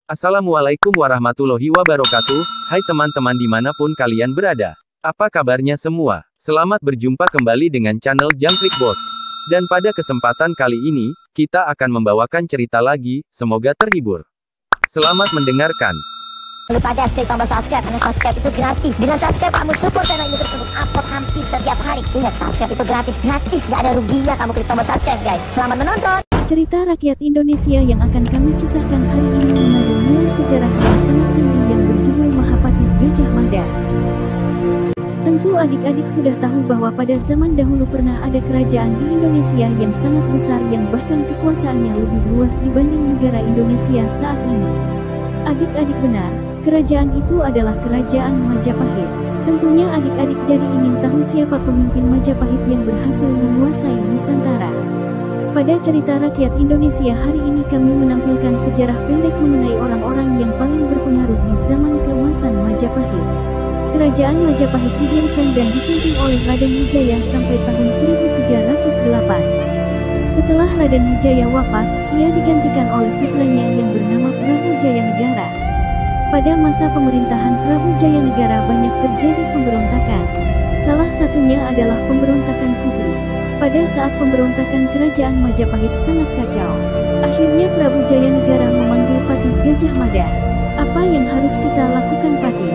Assalamualaikum warahmatullahi wabarakatuh, hai teman-teman dimanapun kalian berada. Apa kabarnya semua? Selamat berjumpa kembali dengan channel Jangkrik Bos. Dan pada kesempatan kali ini, kita akan membawakan cerita lagi, semoga terhibur. Selamat mendengarkan. Lupa pada klik tombol subscribe, karena subscribe itu gratis. Dengan subscribe kamu support channel ini terus untuk upload hampir setiap hari. Ingat, subscribe itu gratis, gak ada ruginya kamu klik tombol subscribe guys. Selamat menonton. Cerita rakyat Indonesia yang akan kami kisahkan hari ini mengandung nilai sejarah yang sangat tinggi yang berjudul Mahapati Gajah Mada. Tentu adik-adik sudah tahu bahwa pada zaman dahulu pernah ada kerajaan di Indonesia yang sangat besar yang bahkan kekuasaannya lebih luas dibanding negara Indonesia saat ini. Adik-adik benar, kerajaan itu adalah kerajaan Majapahit. Tentunya adik-adik jadi ingin tahu siapa pemimpin Majapahit yang berhasil menguasai Nusantara. Pada cerita rakyat Indonesia hari ini kami menampilkan sejarah pendek mengenai orang-orang yang paling berpengaruh di zaman keemasan Majapahit. Kerajaan Majapahit didirikan dan dipimpin oleh Raden Wijaya sampai tahun 1308. Setelah Raden Wijaya wafat, ia digantikan oleh putranya yang bernama Prabu Jayanegara. Pada masa pemerintahan Prabu Jayanegara banyak terjadi pemberontakan. Salah satunya adalah pemberontakan Putri. Pada saat pemberontakan kerajaan Majapahit sangat kacau. Akhirnya Prabu Jayanegara memanggil Patih Gajah Mada. Apa yang harus kita lakukan Patih?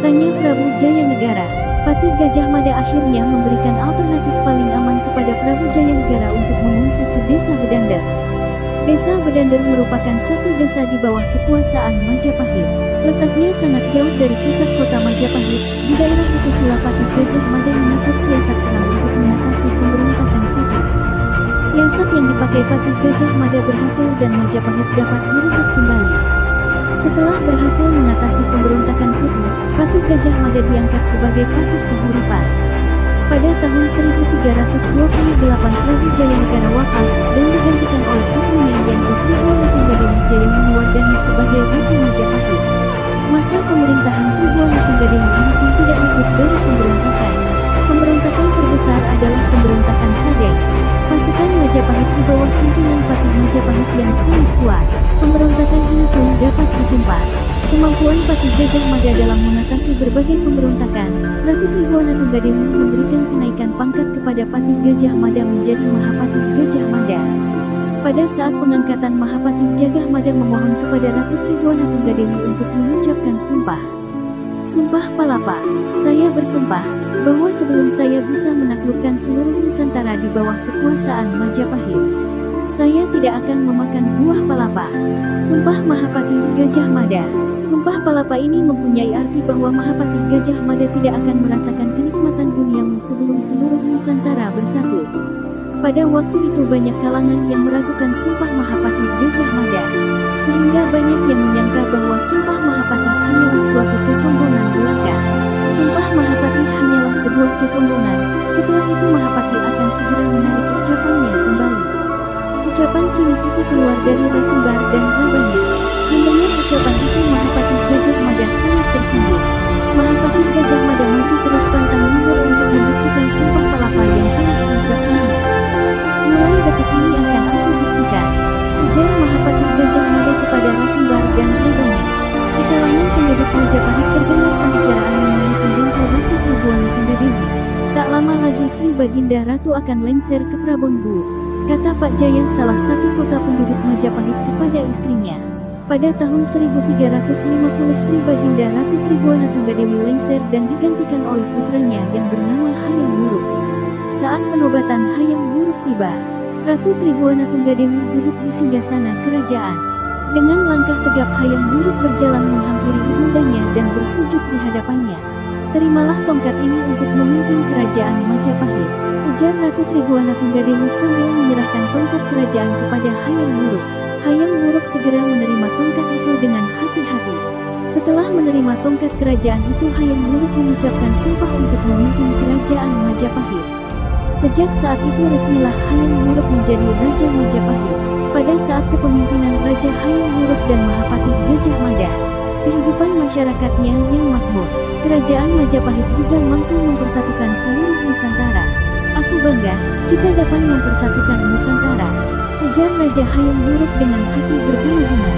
Tanya Prabu Jayanegara. Patih Gajah Mada akhirnya memberikan alternatif paling aman kepada Prabu Jayanegara untuk mengungsi ke Desa Bedander. Desa Bedander merupakan satu desa di bawah kekuasaan Majapahit. Letaknya sangat jauh dari pusat kota Majapahit. Di daerah itu pula Patih Gajah Mada mengatur siasat perang untuk mengatasi pemberontakan Putih. Siasat yang dipakai Patih Gajah Mada berhasil dan Majapahit dapat direbut kembali. Setelah berhasil mengatasi pemberontakan Putih, Patih Gajah Mada diangkat sebagai Patih Kahuripan. Pada tahun 1328 Prabu Jayanegara wafat dan digantikan oleh putrinya yang Tribhuwana Tunggadewi Jaya mewadahi sebagai Ratu Majapahit. Masa pemerintahan Tribhuwana Tunggadewi ini pun tidak luput dari pemberontakan. Pemberontakan terbesar adalah pemberontakan Sadai. Pasukan Majapahit di bawah pimpinan Patih Majapahit yang sangat kuat. Pemberontakan ini pun dapat ditumpas. Kemampuan Patih Gajah Mada dalam mengatasi berbagai pemberontakan, Ratu Tribhuwana Tunggadewi memberikan kenaikan pangkat kepada Patih Gajah Mada menjadi Mahapati Gajah Mada. Pada saat pengangkatan Mahapati Gajah Mada memohon kepada Ratu Tribhuwana Tunggadewi untuk mengucapkan sumpah. Sumpah Palapa, saya bersumpah bahwa sebelum saya bisa menaklukkan seluruh Nusantara di bawah kekuasaan Majapahit, saya tidak akan memakan buah palapa. Sumpah Mahapati Gajah Mada. Sumpah palapa ini mempunyai arti bahwa Mahapati Gajah Mada tidak akan merasakan kenikmatan duniawi sebelum seluruh Nusantara bersatu. Pada waktu itu banyak kalangan yang meragukan sumpah Mahapati Gajah Mada, sehingga banyak yang menyangka bahwa sumpah Mahapati hanyalah suatu kesombongan belaka. Sumpah Mahapati hanyalah sebuah kesombongan. Setelah itu Mahapati akan segera menarik ucapannya kembali. Ucapan sinis itu keluar dari Rakembar dan Rabanya. Mendengar ucapan itu Mahapati Gajah Mada sangat tersinggung. Mahapati Gajah Mada maju terus pantang mundur untuk membuktikan sumpah palapa yang telah diucapkannya. Mulai detik ini akan aku buktikan, ujar Mahapati Gajah Mada kepada Rakembar dan Rabanya. Di kalangan penduduk Majapahit terdengar pembicaraan mengenai pengganti Ratu Tribhuwana Tunggadewi. Tak lama lagi Sri Baginda Ratu akan lengser ke Prabonbur, kata Pak Jaya salah satu kota penduduk Majapahit kepada istrinya. Pada tahun 1350 Sri Baginda Ratu Tribhuwana Tunggadewi lengser dan digantikan oleh putranya yang bernama Hayam Wuruk. Saat penobatan Hayam Wuruk tiba, Ratu Tribhuwana Tunggadewi duduk di singgasana kerajaan. Dengan langkah tegap Hayam Wuruk berjalan menghampiri ibundanya dan bersujud di hadapannya. Terimalah tongkat ini untuk memimpin kerajaan Majapahit, ujar Ratu Tribhuwana Tunggadewi sambil menyerahkan tongkat kerajaan kepada Hayam Wuruk. Hayam Wuruk segera menerima tongkat itu dengan hati-hati. Setelah menerima tongkat kerajaan itu Hayam Wuruk mengucapkan sumpah untuk memimpin kerajaan Majapahit. Sejak saat itu resmilah Hayam Wuruk menjadi Raja Majapahit. Pada saat kepemimpinan Raja Hayam Wuruk dan Mahapati Gajah Mada, kehidupan masyarakatnya yang makmur. Kerajaan Majapahit juga mampu mempersatukan seluruh Nusantara. Aku bangga, kita dapat mempersatukan Nusantara, ujar Raja Hayam Wuruk dengan hati berbunga-bunga.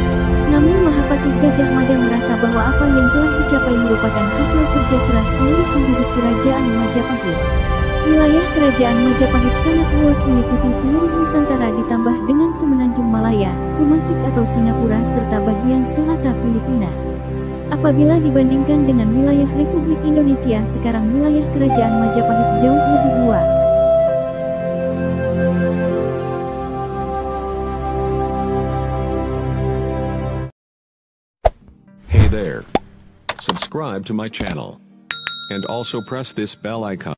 Namun Mahapati Gajah Mada merasa bahwa apa yang telah dicapai merupakan hasil kerja keras seluruh penduduk Kerajaan Majapahit. Wilayah Kerajaan Majapahit sangat luas meliputi seluruh Nusantara ditambah dengan semenanjung Malaya, Tumasik atau Singapura serta bagian selatan Filipina. Apabila dibandingkan dengan wilayah Republik Indonesia sekarang wilayah Kerajaan Majapahit jauh lebih luas. Hey there. Subscribe to my channel. And also press this bell icon.